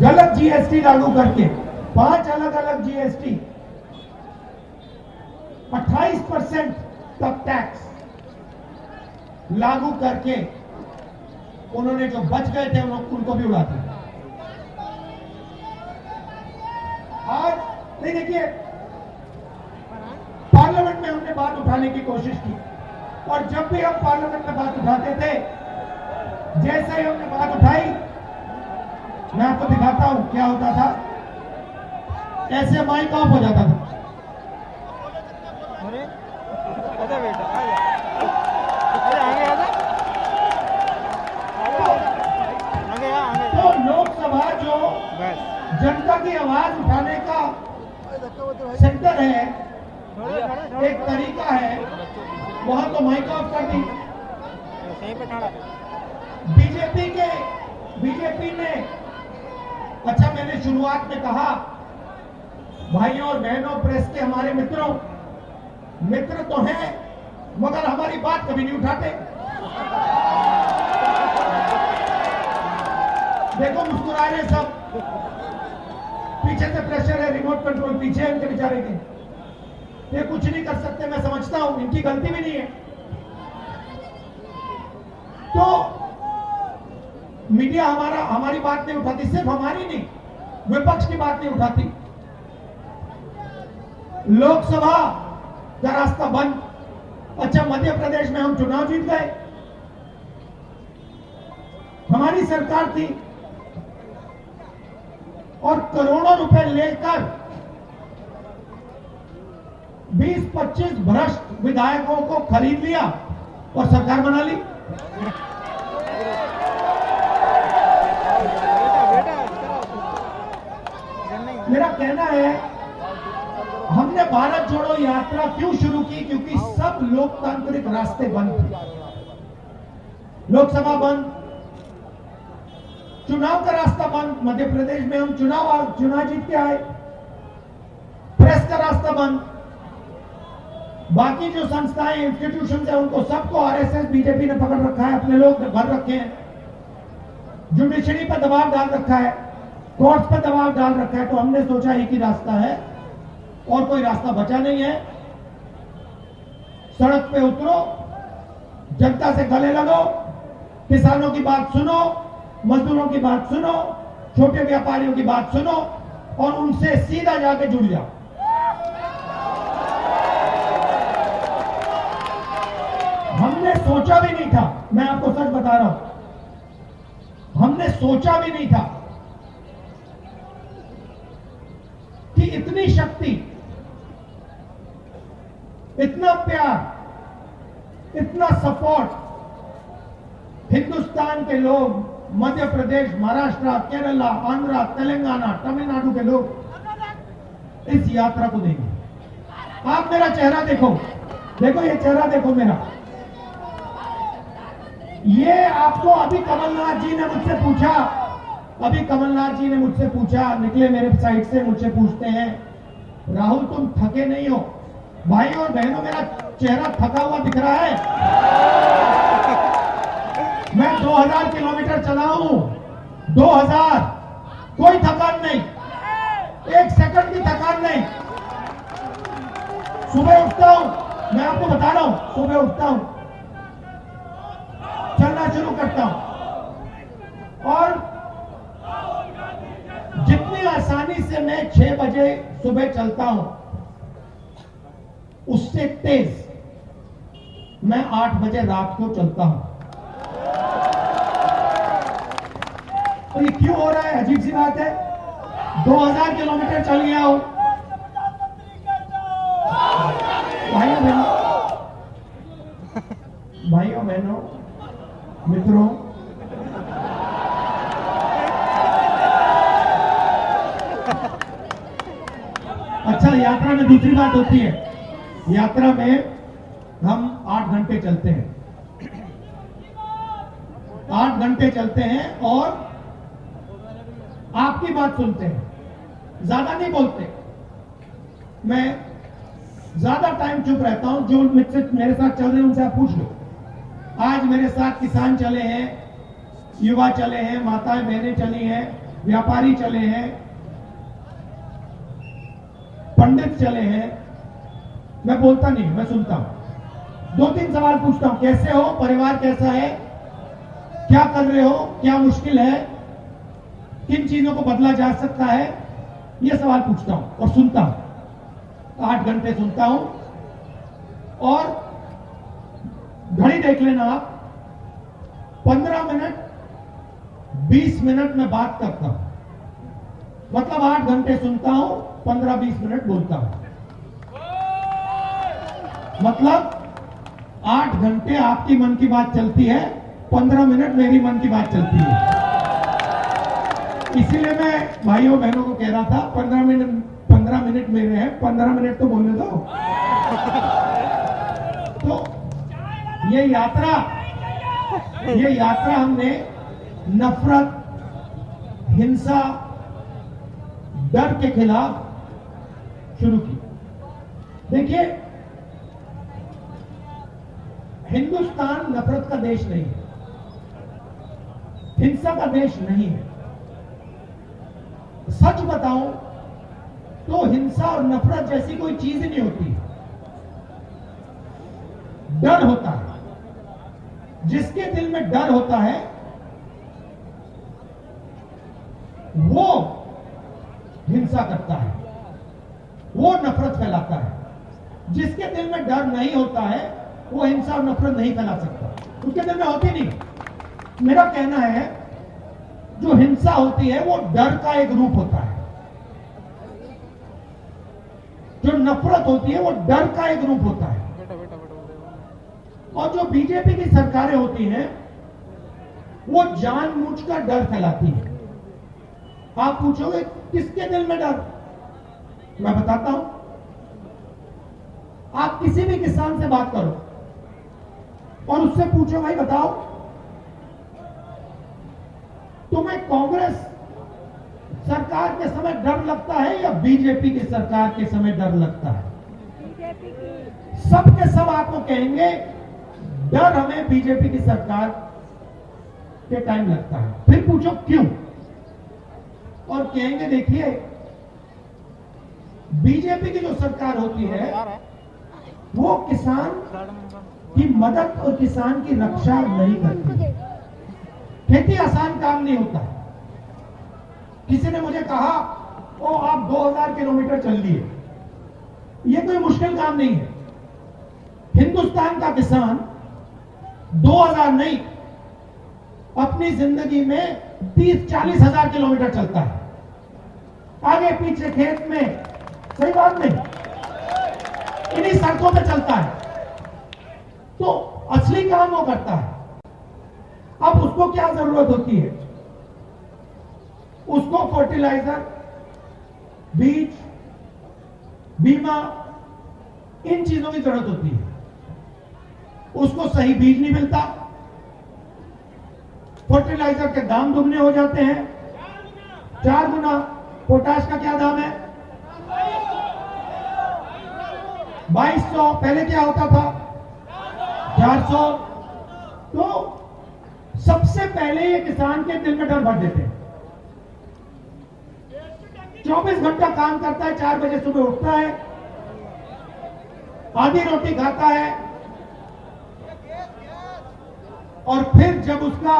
गलत जीएसटी लागू करके 5 अलग अलग जीएसटी, 28% तक टैक्स लागू करके उन्होंने जो बच गए थे उनको भी उड़ा दिया। आज नहीं, देखिए, पार्लियामेंट में हमने बात उठाने की कोशिश की और जब भी हम पार्लियामेंट में बात उठाते थे, जैसे ही हमने बात उठाई, मैं आपको दिखाता हूं क्या होता था, ऐसे माइक ऑफ हो जाता था। तो लोकसभा जो जनता की आवाज उठाने का सेंटर है, एक तरीका है, वहां तो माइक ऑफ कर दी। बीजेपी ने, अच्छा, मैंने शुरुआत में कहा, भाइयों और बहनों, प्रेस के हमारे मित्र तो हैं, मगर हमारी बात कभी नहीं उठाते। देखो मुस्कुरा रहे सब, पीछे से प्रेशर है, रिमोट कंट्रोल पीछे है इनके बेचारे के, ये कुछ नहीं कर सकते, मैं समझता हूं, इनकी गलती भी नहीं है। तो मीडिया हमारी बात नहीं उठाती, सिर्फ हमारी नहीं, विपक्ष की बात नहीं उठाती। लोकसभा का रास्ता बंद। अच्छा, मध्य प्रदेश में हम चुनाव जीत गए, हमारी सरकार थी और करोड़ों रुपए लेकर 20-25 भ्रष्ट विधायकों को खरीद लिया और सरकार बना ली। मेरा कहना है, हमने भारत जोड़ो यात्रा क्यों शुरू की? क्योंकि सब लोकतांत्रिक रास्ते बंद थे। लोकसभा बंद, चुनाव का रास्ता बंद, मध्य प्रदेश में हम चुनाव जीत के आए, प्रेस का रास्ता बंद, बाकी जो संस्थाएं, इंस्टीट्यूशन है, उनको सबको आरएसएस, बीजेपी ने पकड़ रखा है, अपने लोग भर रखे हैं, जुडिशरी पर दबाव डाल रखा है, कोर्ट्स पर दबाव डाल रखा है। तो हमने सोचा एक ही रास्ता है और कोई रास्ता बचा नहीं है, सड़क पे उतरो, जनता से गले लगो, किसानों की बात सुनो, मजदूरों की बात सुनो, छोटे व्यापारियों की बात सुनो और उनसे सीधा जाके जुड़ जाओ। हमने सोचा भी नहीं था, मैं आपको सच बता रहा हूं, हमने सोचा भी नहीं था कि इतनी शक्ति, इतना प्यार, इतना सपोर्ट हिंदुस्तान के लोग, मध्य प्रदेश, महाराष्ट्र, केरला, आंध्र, तेलंगाना, तमिलनाडु के लोग इस यात्रा को देंगे। आप मेरा चेहरा देखो, देखो ये चेहरा देखो मेरा, ये आपको अभी कमलनाथ जी ने मुझसे पूछा, निकले मेरे साइड से, मुझसे पूछते हैं, राहुल तुम थके नहीं हो? भाई और बहनों, मेरा चेहरा थका हुआ दिख रहा है? मैं 2000 किलोमीटर चला हूं, 2000, कोई थकान नहीं, एक सेकंड की थकान नहीं। सुबह उठता हूं, मैं आपको बता रहा हूं, सुबह उठता हूं, चलना शुरू करता हूं और जितनी आसानी से मैं 6 बजे सुबह चलता हूं, उससे तेज मैं 8 बजे रात को चलता हूं। तो ये क्यों हो रहा है? अजीब सी बात है, 2000 किलोमीटर चल गया हूं। भाइयों बहनों, मित्रों, अच्छा, यात्रा में दूसरी बात होती है, यात्रा में हम 8 घंटे चलते हैं, 8 घंटे चलते हैं और आपकी बात सुनते हैं, ज्यादा नहीं बोलते। मैं ज्यादा टाइम चुप रहता हूं। जो मित्र मेरे साथ चल रहे हैं उनसे आप पूछ लो। आज मेरे साथ किसान चले हैं, युवा चले हैं, माताएं बहनें चली हैं, व्यापारी चले हैं, पंडित चले हैं, मैं बोलता नहीं, मैं सुनता हूं। 2-3 सवाल पूछता हूं, कैसे हो, परिवार कैसा है, क्या कर रहे हो, क्या मुश्किल है, किन चीजों को बदला जा सकता है, यह सवाल पूछता हूं और सुनता हूं। 8 घंटे सुनता हूं और घड़ी देख लेना आप, 15 मिनट 20 मिनट में बात करता हूं। मतलब 8 घंटे सुनता हूं, 15-20 मिनट बोलता हूं। मतलब 8 घंटे आपकी मन की बात चलती है, 15 मिनट मेरी मन की बात चलती है। इसीलिए मैं भाइयों बहनों को कह रहा था 15 मिनट मेरे हैं, 15 मिनट तो बोलने दो। तो ये यात्रा हमने नफरत, हिंसा, डर के खिलाफ शुरू की। देखिए, हिंदुस्तान नफरत का देश नहीं है, हिंसा का देश नहीं है। सच बताऊं तो हिंसा और नफरत जैसी कोई चीज नहीं होती। डर होता है, जिसके दिल में डर होता है वो हिंसा करता है, वो नफरत फैलाता है। जिसके दिल में डर नहीं होता है वो हिंसा और नफरत नहीं फैला सकता, उसके दिल में होती नहीं। मेरा कहना है जो हिंसा होती है वो डर का एक रूप होता है, जो नफरत होती है वो डर का एक रूप होता है। और जो बीजेपी की सरकारें होती हैं वो जानबूझकर डर फैलाती है। आप पूछोगे किसके दिल में डर, मैं बताता हूं। आप किसी भी किसान से बात करो और उससे पूछो, भाई बताओ तुम्हें कांग्रेस सरकार के समय डर लगता है या बीजेपी की सरकार के समय डर लगता है? सब के सब आपको कहेंगे डर हमें बीजेपी की सरकार के टाइम लगता है। फिर पूछो क्यों, और कहेंगे देखिए बीजेपी की जो सरकार होती है वो किसान की मदद और किसान की रक्षा नहीं करती। खेती आसान काम नहीं होता। किसी ने मुझे कहा ओ आप 2000 किलोमीटर चल लिए, ये कोई मुश्किल काम नहीं है। हिंदुस्तान का किसान 2000 नहीं, अपनी जिंदगी में 30-40 हजार किलोमीटर चलता है, आगे पीछे खेत में, सही बात नहीं, इन्हीं सड़कों पे चलता है। तो असली काम वो करता है। अब उसको क्या जरूरत होती है? उसको फर्टिलाइजर, बीज, बीमा, इन चीजों की जरूरत होती है। उसको सही बीज नहीं मिलता, फर्टिलाइजर के दाम दुगने हो जाते हैं, 4 गुना। पोटाश का क्या दाम है? 2200। पहले क्या होता था? 400। तो सबसे पहले ये किसान के दिल में डर भर देते हैं। 24 घंटा काम करता है, 4 बजे सुबह उठता है, आधी रोटी खाता है, और फिर जब उसका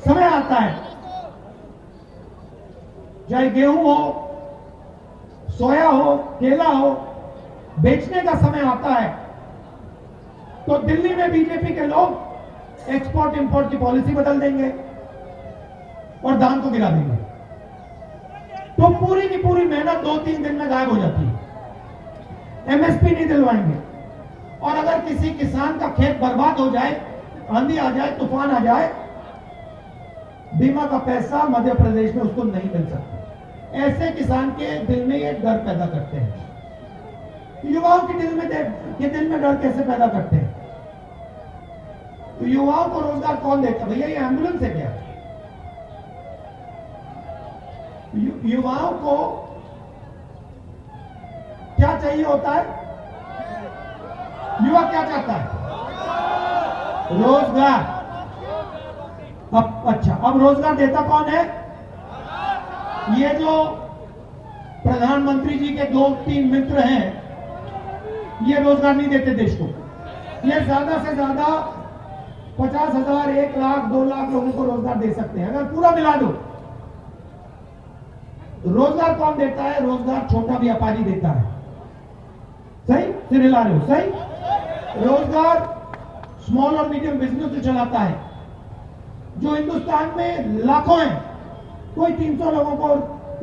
समय आता है, चाहे गेहूं हो, सोया हो, केला हो, बेचने का समय आता है, तो दिल्ली में बीजेपी के लोग एक्सपोर्ट इंपोर्ट की पॉलिसी बदल देंगे और दाम को गिरा देंगे। तो पूरी की पूरी मेहनत 2-3 दिन में गायब हो जाती है। एमएसपी नहीं दिलवाएंगे। और अगर किसी किसान का खेत बर्बाद हो जाए, आंधी आ जाए, तूफान आ जाए, बीमा का पैसा मध्य प्रदेश में उसको नहीं मिल सकता। ऐसे किसान के दिल में ये डर पैदा करते हैं। युवाओं के दिल में डर कैसे पैदा करते हैं? तो युवाओं को रोजगार कौन देता? भैया ये एम्बुलेंस है क्या? युवाओं को क्या चाहिए होता है? युवा क्या चाहता है? रोजगार। अब अच्छा, अब रोजगार देता कौन है? ये जो प्रधानमंत्री जी के 2-3 मित्र हैं, ये रोजगार नहीं देते देश को। ये ज्यादा से ज्यादा 50,000, 1 लाख, 2 लाख लोगों को रोजगार दे सकते हैं, अगर पूरा मिला दो। रोजगार कौन देता है? रोजगार छोटा व्यापारी देता है। सही सिर हिला रहे हो? सही। रोजगार स्मॉल और मीडियम बिजनेस जो चलाता है, जो हिंदुस्तान में लाखों हैं, कोई 300 लोगों को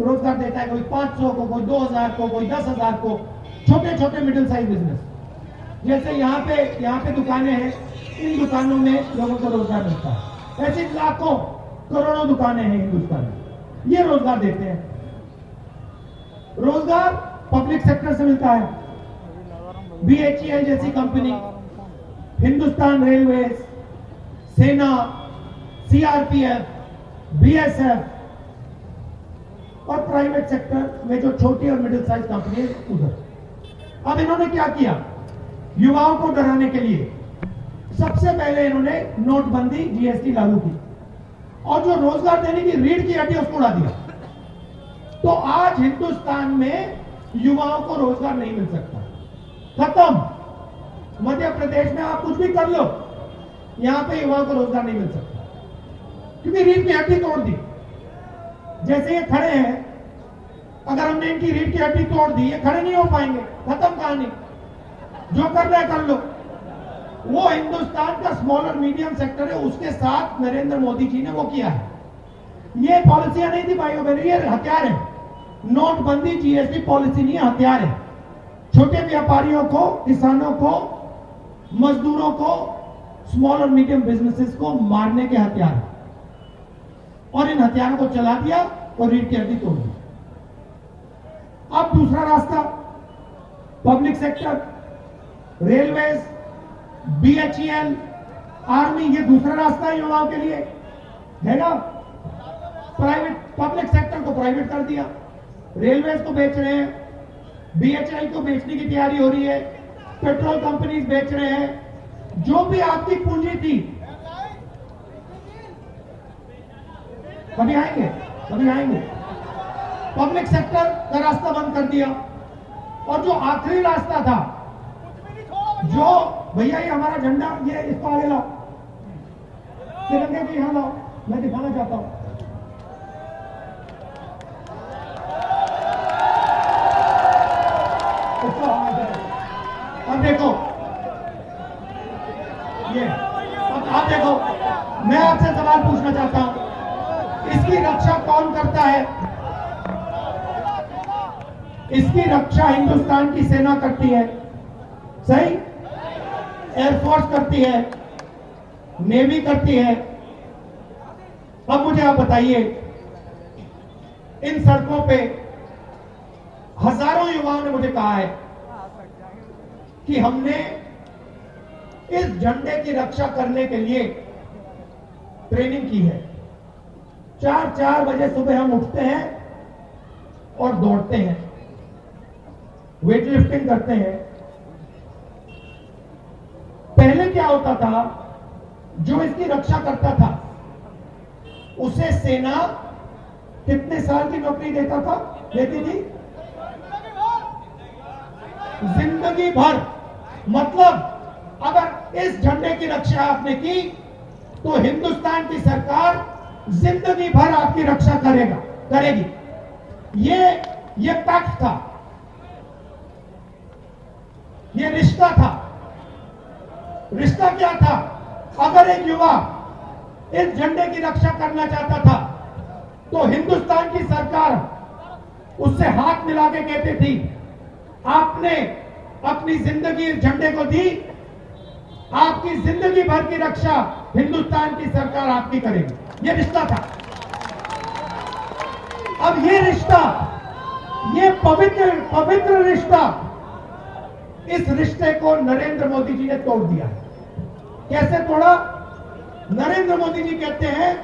रोजगार देता है, कोई 500 को, कोई 2000 को, कोई 10,000 को। छोटे छोटे मिडिल साइज बिजनेस, जैसे यहाँ पे दुकानें हैं, इन दुकानों में लोगों को रोजगार मिलता है। ऐसी लाखों करोड़ों दुकानें हैं हिंदुस्तान में, ये रोजगार देते हैं। रोजगार पब्लिक सेक्टर से मिलता है। BHEL जैसी कंपनी, हिंदुस्तान रेलवेज, सेना, CRPF, BSF और प्राइवेट सेक्टर में जो छोटी और मिडिल साइज कंपनी है उधर। अब इन्होंने क्या किया? युवाओं को डराने के लिए सबसे पहले इन्होंने नोटबंदी, GST लागू की और जो रोजगार देने की रीढ़ की हड्डी उसको उड़ा दिया। तो आज हिंदुस्तान में युवाओं को रोजगार नहीं मिल सकता, खत्म। मध्य प्रदेश में आप कुछ भी कर लो, यहां पे युवाओं को रोजगार नहीं मिल सकता, क्योंकि रीढ़ की हड्डी तोड़ दी। जैसे ये खड़े हैं, अगर हमने इनकी रीढ़ की हड्डी तोड़ दी, ये खड़े नहीं हो पाएंगे, खत्म कहानी। जो करना है कर लो। वो हिंदुस्तान का स्मॉल और मीडियम सेक्टर है, उसके साथ नरेंद्र मोदी जी ने वो किया है। ये पॉलिसियां नहीं थी भाइयों बहनों, ये हथियार है। नोटबंदी, GST पॉलिसी नहीं है, हथियार है। छोटे व्यापारियों को, किसानों को, मजदूरों को, स्मॉल और मीडियम बिजनेसेस को मारने के हथियार है। और इन हथियारों को चला दिया और रीढ़ की हड्डी तोड़ दी। अब दूसरा रास्ता, public sector, railways, BHEL, army, ये दूसरा रास्ता है युवाओं के लिए, है ना। प्राइवेट, पब्लिक सेक्टर को प्राइवेट कर दिया, रेलवेज को बेच रहे हैं, BHEL को बेचने की तैयारी हो रही है, पेट्रोल कंपनीज बेच रहे हैं। जो भी आपकी पूंजी थी, कभी आएंगे, कभी आएंगे। पब्लिक सेक्टर का रास्ता बंद कर दिया। और जो आखिरी रास्ता था, जो भैया ये हमारा झंडा, ये इसको आगे लाओ, तिरंगे को यहां लाओ, मैं दिखाना चाहता हूं। अब देखो ये, अब आप देखो, मैं आपसे सवाल पूछना चाहता हूं, इसकी रक्षा कौन करता है? इसकी रक्षा हिंदुस्तान की सेना करती है, सही। एयरफोर्स करती है, नेवी करती है। अब मुझे आप बताइए, इन सड़कों पे हजारों युवाओं ने मुझे कहा है कि हमने इस झंडे की रक्षा करने के लिए ट्रेनिंग की है। 4-4 बजे सुबह हम उठते हैं और दौड़ते हैं, वेट लिफ्टिंग करते हैं। पहले क्या होता था, जो इसकी रक्षा करता था उसे सेना कितने साल की नौकरी देती थी? जिंदगी भर। मतलब अगर इस झंडे की रक्षा आपने की तो हिंदुस्तान की सरकार जिंदगी भर आपकी रक्षा करेगी। ये पैक्ट था, ये रिश्ता था। रिश्ता क्या था? अगर एक युवा इस झंडे की रक्षा करना चाहता था तो हिंदुस्तान की सरकार उससे हाथ मिला के कहती थी, आपने अपनी जिंदगी इस झंडे को दी, आपकी जिंदगी भर की रक्षा हिंदुस्तान की सरकार आपकी करेगी। ये रिश्ता था। अब ये रिश्ता, ये पवित्र रिश्ता, इस रिश्ते को नरेंद्र मोदी जी ने तोड़ दिया। कैसे तोड़ा? नरेंद्र मोदी जी कहते हैं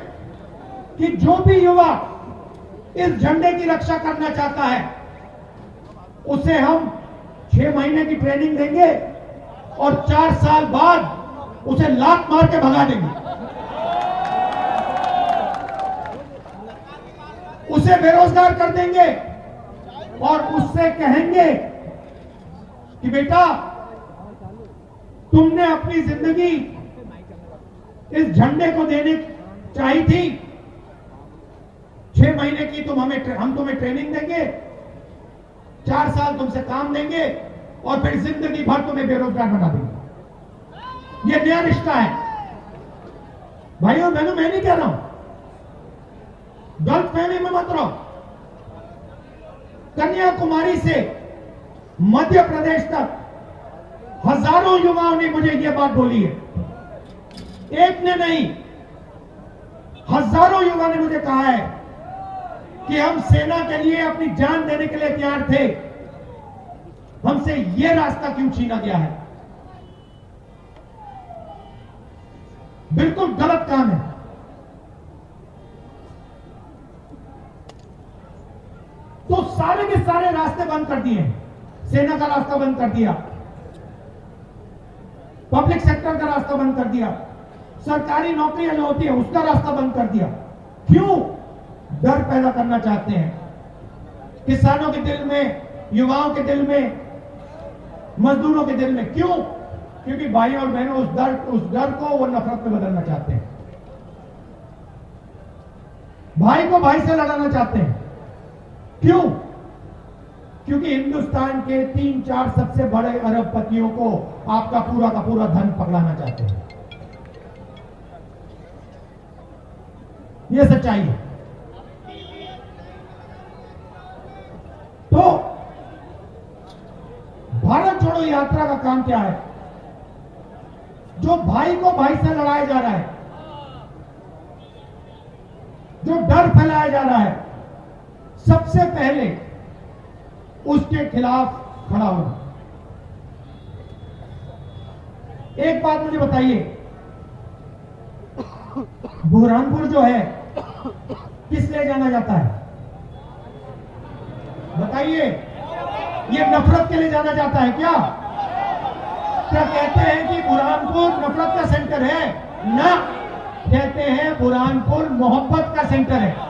कि जो भी युवा इस झंडे की रक्षा करना चाहता है उसे हम 6 महीने की ट्रेनिंग देंगे और 4 साल बाद उसे लात मार के भगा देंगे। उसे बेरोजगार कर देंगे और उससे कहेंगे कि बेटा तुमने अपनी जिंदगी इस झंडे को देने चाहिए थी, 6 महीने की हम तुम्हें ट्रेनिंग देंगे, 4 साल तुमसे काम देंगे और फिर जिंदगी भर तुम्हें बेरोजगार बना देंगे। ये नया रिश्ता है भाइयों बहनों, मैं नहीं कह रहा हूं, गलतफहमी में मत रहो। कन्याकुमारी से मध्य प्रदेश तक हजारों युवाओं ने मुझे यह बात बोली है, एक ने नहीं, हजारों युवा ने मुझे कहा है कि हम सेना के लिए अपनी जान देने के लिए तैयार थे, हमसे यह रास्ता क्यों छीना गया है। बिल्कुल गलत काम है। तो सारे के सारे रास्ते बंद कर दिए, सेना का रास्ता बंद कर दिया, पब्लिक सेक्टर का रास्ता बंद कर दिया, सरकारी नौकरियां जो होती है उसका रास्ता बंद कर दिया। क्यों? डर पैदा करना चाहते हैं किसानों के दिल में, युवाओं के दिल में, मजदूरों के दिल में। क्यों? क्योंकि भाई और बहनों उस डर को वो नफरत में बदलना चाहते हैं, भाई को भाई से लड़ाना चाहते हैं। क्यों? क्योंकि हिंदुस्तान के 3-4 सबसे बड़े अरबपतियों को आपका पूरा का पूरा धन पकड़ाना चाहते हैं। यह सच्चाई है। तो भारत जोड़ो यात्रा का काम क्या है? जो भाई को भाई से लड़ाया जा रहा है, जो डर फैलाया जा रहा है, सबसे पहले उसके खिलाफ खड़ा होना। एक बात मुझे बताइए, बुरहानपुर जो है किस लिए जाना जाता है? बताइए, ये नफरत के लिए जाना जाता है क्या? क्या कहते हैं कि बुरहानपुर नफरत का सेंटर है? ना, कहते हैं बुरहानपुर मोहब्बत का सेंटर है।